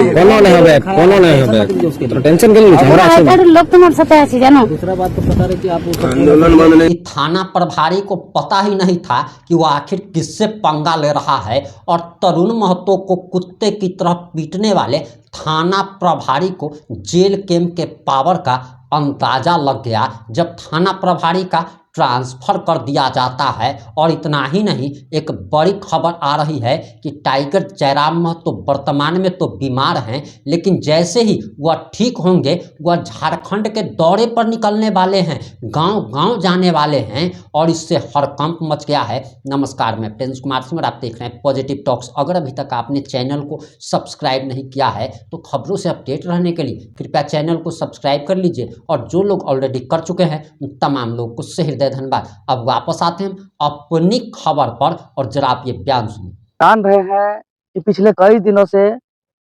कोनो नहीं হবে तो टेंशन के लिए हमरा আছে लोग तुम्हारे साथ আছে জানো। दूसरा बात तो पता रहे कि आप आंदोलन बंद नहीं। थाना प्रभारी को पता ही नहीं था कि वो आखिर किससे पंगा ले रहा है और तरुण महतो को कुत्ते की तरह पीटने वाले थाना प्रभारी को जेल कैंप के पावर का अंदाजा लग गया जब थाना प्रभारी का ट्रांसफ़र कर दिया जाता है। और इतना ही नहीं, एक बड़ी खबर आ रही है कि टाइगर जयराम महतो वर्तमान में तो बीमार हैं, लेकिन जैसे ही वह ठीक होंगे वह झारखंड के दौरे पर निकलने वाले हैं, गांव-गांव जाने वाले हैं और इससे हड़कंप मच गया है। नमस्कार, मैं प्रिंस कुमार सिंह और आप देख रहे हैं पॉजिटिव टॉक्स। अगर अभी तक आपने चैनल को सब्सक्राइब नहीं किया है तो खबरों से अपडेट रहने के लिए कृपया चैनल को सब्सक्राइब कर लीजिए और जो लोग ऑलरेडी कर चुके हैं उन तमाम लोग को से धन्यवाद। अब वापस आते हैं अपनी खबर पर और जरा आप ये बयान सुनिए। जान रहे हैं कि पिछले कई दिनों से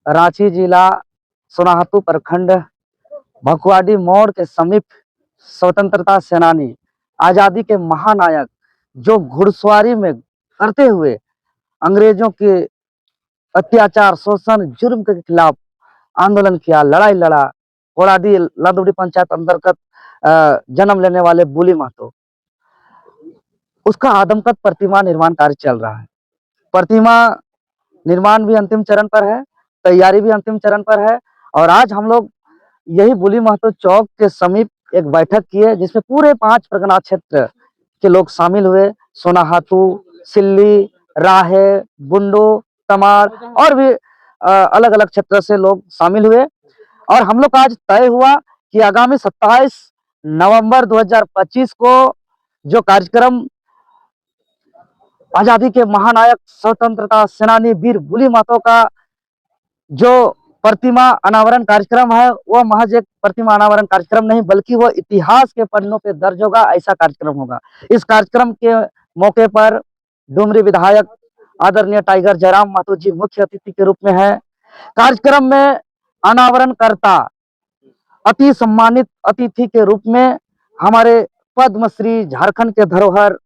रांची जिला सोनाहातू प्रखंड भकुआडी मोड़ के समीप स्वतंत्रता सेनानी, आजादी के महानायक, जो घुड़सवारी में करते हुए अंग्रेजों के अत्याचार, शोषण, जुर्म के खिलाफ आंदोलन किया, लड़ाई लड़ा, कोड़ाडी लंदोड़ी पंचायत अंतर्गत जन्म लेने वाले बुली महतो, उसका आदमकद प्रतिमा निर्माण कार्य चल रहा है। प्रतिमा निर्माण भी अंतिम चरण पर है, तैयारी भी अंतिम चरण पर है और आज हम लोग यही बुली महतो चौक के समीप एक बैठक की है जिसमें पूरे 5 परगना क्षेत्र के लोग शामिल हुए। सोनाहातू, सिल्ली, राहे, बुंडू, तमाड़ और भी अलग अलग क्षेत्र से लोग शामिल हुए और हम लोग का आज तय हुआ कि आगामी 27 नवंबर 2025 को जो कार्यक्रम आजादी के महानायक, स्वतंत्रता सेनानी वीर बुली महतो का जो प्रतिमा अनावरण कार्यक्रम है वह महज एक प्रतिमा अनावरण कार्यक्रम नहीं बल्कि वह इतिहास के पन्नों पे दर्ज होगा, ऐसा कार्यक्रम होगा। इस कार्यक्रम के मौके पर डुमरी विधायक आदरणीय टाइगर जयराम महतो जी मुख्य अतिथि के रूप में है। कार्यक्रम में अनावरणकर्ता अति सम्मानित अतिथि के रूप में हमारे पद्मश्री, झारखंड के धरोहर,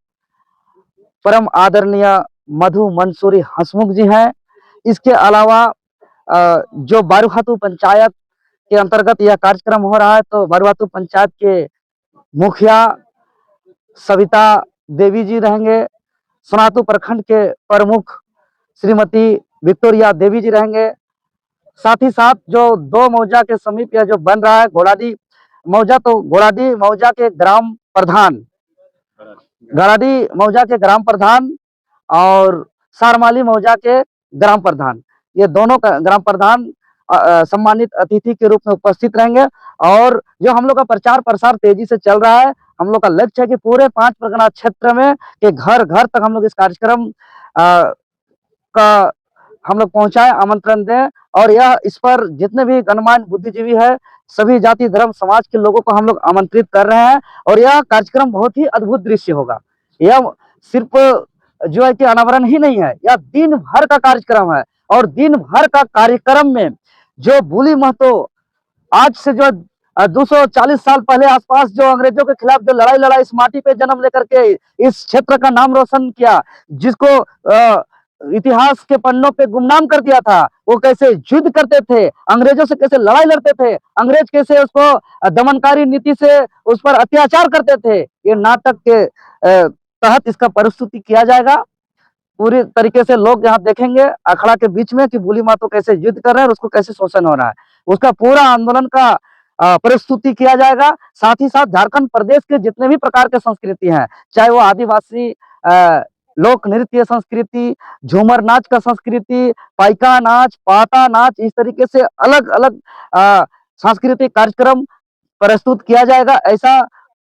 परम आदरणीय मधु मंसूरी हंसमुख जी हैं। इसके अलावा जो बारूहातू पंचायत के अंतर्गत यह कार्यक्रम हो रहा है तो बारूहातू पंचायत के मुखिया सविता देवी जी रहेंगे, सोनाहातू प्रखंड के प्रमुख श्रीमती विक्टोरिया देवी जी रहेंगे। साथ ही साथ जो 2 मौजा के समीप यह जो बन रहा है घोड़ाडी मौजा, तो घोड़ाडी मौजा के ग्राम प्रधान, गड़ाडी मौजा के ग्राम प्रधान और सारमाली मौजा के ग्राम प्रधान, ये दोनों का ग्राम प्रधान सम्मानित अतिथि के रूप में उपस्थित रहेंगे। और जो हम लोग का प्रचार प्रसार तेजी से चल रहा है, हम लोग का लक्ष्य है कि पूरे 5 परगना क्षेत्र में के घर घर तक हम लोग इस कार्यक्रम का हम लोग पहुंचाए, आमंत्रण दें और यह इस पर जितने भी गणमान्य बुद्धिजीवी है, सभी जाति धर्म समाज के लोगों को हम लोग आमंत्रित कर रहे हैं और यह कार्यक्रम बहुत ही अद्भुत दृश्य होगा। यह सिर्फ जो है कि अनावरण ही नहीं है, यह दिन भर का कार्यक्रम है और दिन भर का कार्यक्रम में जो बुली महतो आज से जो 240 साल पहले आसपास जो अंग्रेजों के खिलाफ जो लड़ाई लड़ा, इस माटी पे जन्म लेकर के इस क्षेत्र का नाम रोशन किया, जिसको इतिहास के पन्नों पे गुमनाम कर दिया था, वो कैसे युद्ध करते थे, अंग्रेजों से कैसे लड़ाई लड़ते थे, अंग्रेज कैसे उसको दमनकारी नीति से उस पर अत्याचार करते थे, ये नाटक के तहत इसका प्रस्तुति किया जाएगा। पूरी तरीके से लोग यहाँ देखेंगे अखड़ा के बीच में कि बुली महतो कैसे युद्ध कर रहे हैं और उसको कैसे शोषण हो रहा है, उसका पूरा आंदोलन का प्रस्तुति किया जाएगा। साथ ही साथ झारखंड प्रदेश के जितने भी प्रकार के संस्कृति हैं, चाहे वो आदिवासी लोक नृत्य संस्कृति, झूमर नाच का संस्कृति, पाइका नाच, पाता नाच, इस तरीके से अलग अलग सांस्कृतिक कार्यक्रम प्रस्तुत किया जाएगा ऐसा।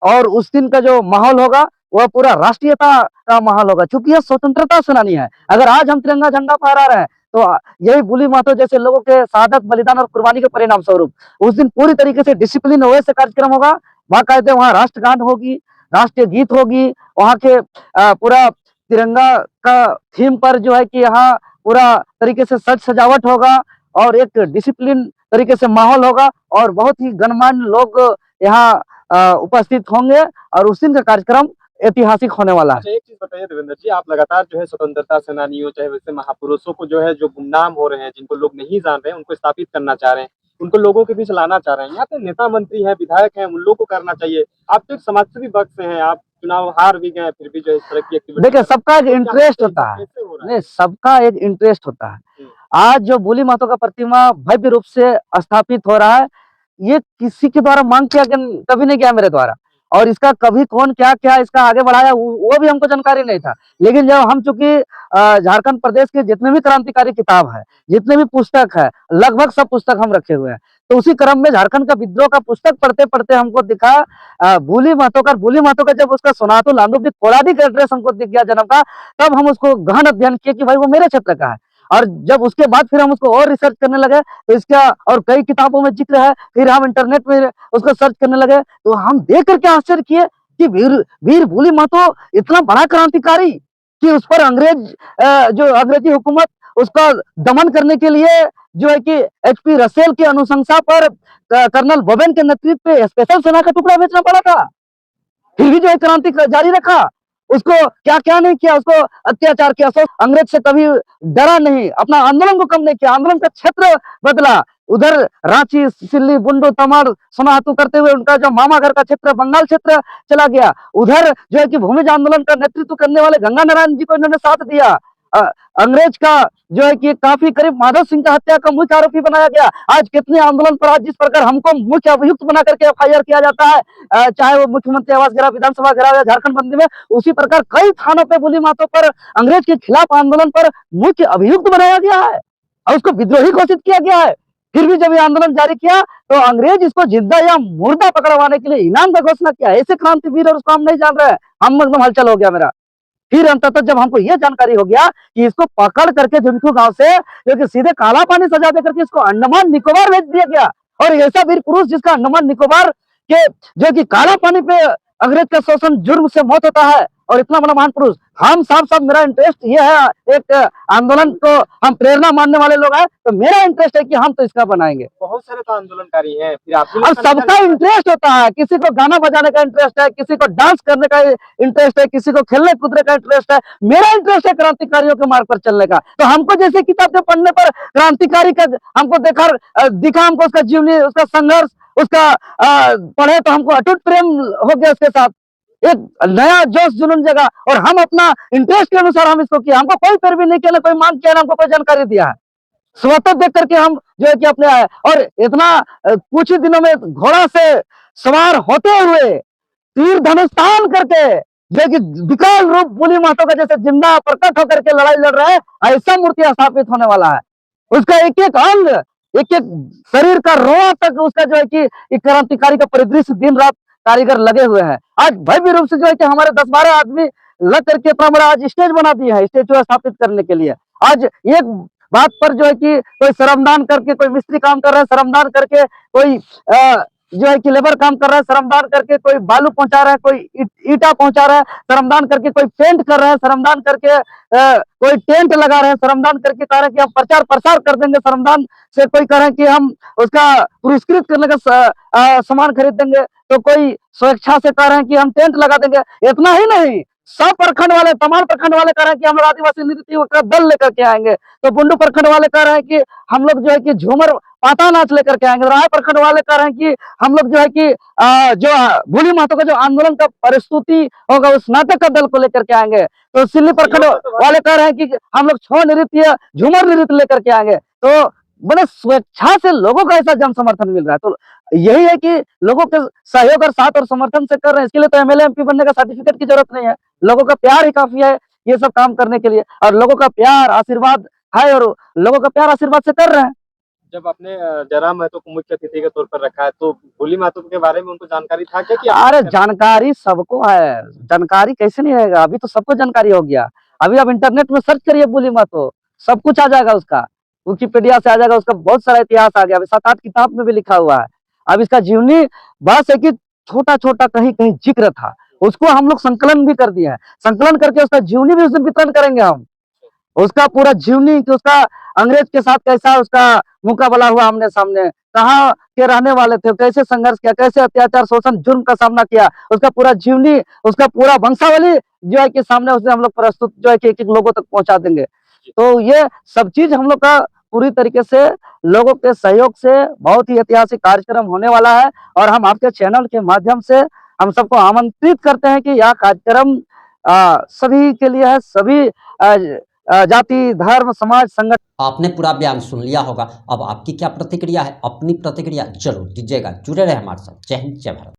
और उस दिन का जो माहौल होगा वह पूरा राष्ट्रीयता का माहौल होगा, क्योंकि यह स्वतंत्रता सेनानी है। अगर आज हम तिरंगा झंडा फहरा रहे हैं तो यही बुली महतो जैसे लोगों के शहादत, बलिदान और कुर्बानी के परिणाम स्वरूप उस दिन पूरी तरीके से डिसिप्लिन हुए से कार्यक्रम होगा। बाकायदे वहाँ राष्ट्रगान होगी, राष्ट्रीय गीत होगी, वहाँ के पूरा तिरंगा का थीम पर जो है कि यहाँ पूरा तरीके से सज सजावट होगा और एक डिसिप्लिन तरीके से माहौल होगा और बहुत ही गणमान्य लोग यहाँ उपस्थित होंगे और उस दिन का कार्यक्रम ऐतिहासिक होने वाला है। अच्छा, एक चीज बताइए देवेंद्र जी, आप लगातार जो है स्वतंत्रता सेनानियों चाहे वैसे महापुरुषों को जो है जो गुमनाम हो रहे हैं, जिनको लोग नहीं जान रहे हैं, उनको स्थापित करना चाह रहे हैं, उनको लोगों के बीच लाना चाह रहे हैं। यहाँ पे नेता मंत्री हैं, विधायक हैं, उन लोगों को करना चाहिए। आप तो एक समाजसेवी वर्ग से हैं, आप चुनाव हार भी गए, फिर भी जो है इस तरह की एक्टिविटी देखिए, सबका एक इंटरेस्ट होता है, कैसे हो रहा है? नहीं, सबका एक इंटरेस्ट होता है। आज जो भोली महतो का प्रतिमा भव्य रूप से स्थापित हो रहा है, ये किसी के द्वारा मांग किया कभी नहीं किया मेरे द्वारा, और इसका कभी कौन क्या क्या इसका आगे बढ़ाया वो भी हमको जानकारी नहीं था। लेकिन जब हम चूंकि झारखंड प्रदेश के जितने भी क्रांतिकारी किताब है, जितने भी पुस्तक है, लगभग सब पुस्तक हम रखे हुए हैं, तो उसी क्रम में झारखंड का विद्रोह का पुस्तक पढ़ते पढ़ते हमको दिखा भोली महतो का जब उसका सोनातु लांदू भी कोड़ादी का एड्रेस हमको दिख गया जन्म का, तब हम उसको गहन अध्ययन किए कि भाई वो मेरे क्षेत्र का है। और जब उसके बाद फिर हम उसको और रिसर्च करने लगे, तो इसका और कई किताबों में जिक्र है, फिर हम इंटरनेट में उसको सर्च करने लगे, तो हम देख करके आश्चर्य किए कि वीर भोली महतो इतना बड़ा क्रांतिकारी कि उस पर जो अंग्रेजी हुकूमत उसका दमन करने के लिए जो है कि एचपी रसेल की अनुशंसा पर कर्नल बोवेन के नेतृत्व में स्पेशल सेना का टुकड़ा भेजना पड़ा था, फिर भी जो है क्रांति जारी रखा। उसको क्या क्या नहीं किया, उसको अत्याचार किया, अंग्रेज से कभी डरा नहीं, अपना आंदोलन को कम नहीं किया, आंदोलन का क्षेत्र बदला, उधर रांची, सिल्ली, बुंडू, तमाड़, सोनाहातू करते हुए उनका जो मामा घर का क्षेत्र बंगाल क्षेत्र चला गया। उधर जो है कि भूमिज आंदोलन का नेतृत्व करने वाले गंगा नारायण जी को इन्होंने साथ दिया। अंग्रेज का जो है कि काफी करीब माधव सिंह का हत्या का मुख्य आरोपी बनाया गया। आज कितने आंदोलन पर आज जिस प्रकार हमको मुख्य अभियुक्त बना करके एफआईआर किया जाता है, चाहे वो मुख्यमंत्री आवास घेराव, विधानसभा घेराव या झारखंड बंदी में, उसी प्रकार कई थानों पे भोली महतो पर अंग्रेज के खिलाफ आंदोलन पर मुख्य अभियुक्त बनाया गया है और उसको विद्रोही घोषित किया गया है। फिर भी जब ये आंदोलन जारी किया तो अंग्रेज इसको जिंदा या मुर्दा पकड़वाने के लिए इनाम का घोषणा किया। ऐसे क्रांतिवीर और उसको हम नहीं जान रहे हैं, हम एकदम हलचल हो गया मेरा। फिर अंततः जब हमको यह जानकारी हो गया कि इसको पकड़ करके झुनझुनू गांव से जो कि सीधे काला पानी सजा दे करके इसको अंडमान निकोबार भेज दिया गया, और ऐसा वीर पुरुष जिसका अंडमान निकोबार के जो कि काला पानी पे अंग्रेज का शोषण जुर्म से मौत होता है, और इतना बड़ा महान पुरुष, हम साफ मेरा इंटरेस्ट ये है, एक आंदोलन को हम प्रेरणा मानने वाले लोग हैं, तो मेरा इंटरेस्ट है कि हम तो इसका बनाएंगे। बहुत सारे तो आंदोलनकारी हैं, फिर आप अब सबका इंटरेस्ट होता है, किसी को गाना बजाने का इंटरेस्ट है, किसी को डांस करने का इंटरेस्ट है, किसी को खेलने कूदने का इंटरेस्ट है। मेरा इंटरेस्ट है क्रांतिकारियों के मार्ग पर चलने का। तो हमको जैसे किताब पढ़ने पर क्रांतिकारी का हमको दिखा हमको उसका जीवनी, उसका संघर्ष, उसका पढ़े तो हमको अटूट प्रेम हो गया उसके साथ, एक नया जोश जुनून जगह, और हम अपना इंटरेस्ट के अनुसार हम इसको किया। हमको कोई पैरवी नहीं किया, ना कोई मांग किया, ना हमको कोई जानकारी दिया है, स्वतः देख करके हम जो है कि अपने आए। और इतना कुछ ही दिनों में घोड़ा से सवार होते हुए तीर धनुष तान करके जो है कि विकराल रूप भोली महतो का जैसे जिंदा प्रकट होकर के लड़ाई लड़ रहा है, ऐसा मूर्ति स्थापित होने वाला है। उसका एक एक अंग, एक एक शरीर का रोआ तक उसका जो है कि क्रांतिकारी का परिदृश्य दिन रात कारीगर लगे हुए हैं। आज भव्य रूप से जो है कि हमारे 10-12 आदमी लग करके इतना बड़ा आज स्टेज बना दिया है स्टेचू स्थापित करने के लिए। आज एक बात पर जो है कि कोई श्रमदान करके, कोई मिस्त्री काम कर रहा है श्रमदान करके, कोई जो है कि लेबर काम कर रहा है श्रमदान करके, कोई बालू पहुंचा रहा है, कोई ईटा पहुंचा रहा है श्रमदान करके, कोई पेंट कर रहा है श्रमदान करके, कोई टेंट लगा रहे हैं श्रमदान करके, कह रहे हैं कि हम प्रचार प्रसार कर देंगे श्रमदान से, कोई कह रहे हैं कि हम उसका पुरस्कृत करने का सामान खरीद देंगे, तो कोई स्वेच्छा से कह रहे हैं कि हम टेंट लगा देंगे। इतना ही नहीं, सब प्रखंड वाले, तमाम प्रखंड वाले कह रहे हैं कि हम लोग आदिवासी नृत्य का दल लेकर के आएंगे, तो बुंडू प्रखंड वाले कह रहे हैं कि हम लोग जो है कि झूमर पाता नाच लेकर के आएंगे, राय प्रखंड वाले कह रहे हैं कि हम लोग जो है कि जो भोली महतो का जो आंदोलन का प्रस्तुति होगा उस नाटक का दल को लेकर के आएंगे, तो सिल्ली प्रखंड वाले कह रहे हैं कि हम लोग छौ नृत्य, झूमर नृत्य लेकर के आएंगे। तो बड़े स्वेच्छा से लोगों का ऐसा जन समर्थन मिल रहा है। तो यही है कि लोगों के सहयोग और साथ और समर्थन से कर रहे हैं। इसके लिए तो एमएलए एमपी बनने का सर्टिफिकेट की जरूरत नहीं है, लोगों का प्यार ही काफी है ये सब काम करने के लिए, और लोगों का प्यार आशीर्वाद है, और लोगों का प्यार आशीर्वाद से कर रहे हैं। जब आपने जयराम महतो को मुख्य अतिथि के तौर पर रखा है, तो भोली महतो के बारे में उनको जानकारी था क्या? कि अरे जानकारी सबको है, जानकारी कैसे नहीं रहेगा, अभी तो सबको जानकारी हो गया। अभी आप इंटरनेट में सर्च करिए भोली महतो, सब कुछ आ जाएगा, उसका विकिपीडिया से आ जाएगा, उसका बहुत सारा इतिहास आ गया, अभी 7-8 किताब में भी लिखा हुआ है। अब इसका जीवनी बस है कि छोटा छोटा कहीं कहीं जिक्र था, उसको हम लोग संकलन भी कर दिया है, संकलन करके उसका जीवनी भी उस दिन वितरण करेंगे हम, उसका पूरा जीवनी कि उसका अंग्रेज के साथ कैसा उसका मुकाबला हुआ आमने सामने, कहाँ के रहने वाले थे, कैसे संघर्ष किया, कैसे अत्याचार शोषण जुर्म का सामना किया, उसका पूरा जीवनी, उसका पूरा वंशावली जो है कि सामने उसने हम लोग प्रस्तुत जो है कि एक एक लोगों तक पहुंचा देंगे। तो ये सब चीज हम लोग का पूरी तरीके से लोगों के सहयोग से बहुत ही ऐतिहासिक कार्यक्रम होने वाला है और हम आपके चैनल के माध्यम से हम सबको आमंत्रित करते हैं कि यह कार्यक्रम सभी के लिए है, सभी जाति, धर्म, समाज, संगठन। आपने पूरा बयान सुन लिया होगा। अब आपकी क्या प्रतिक्रिया है? अपनी प्रतिक्रिया जरूर दीजिएगा। जुड़े रहे हमारे साथ। जय हिंद, जय भारत।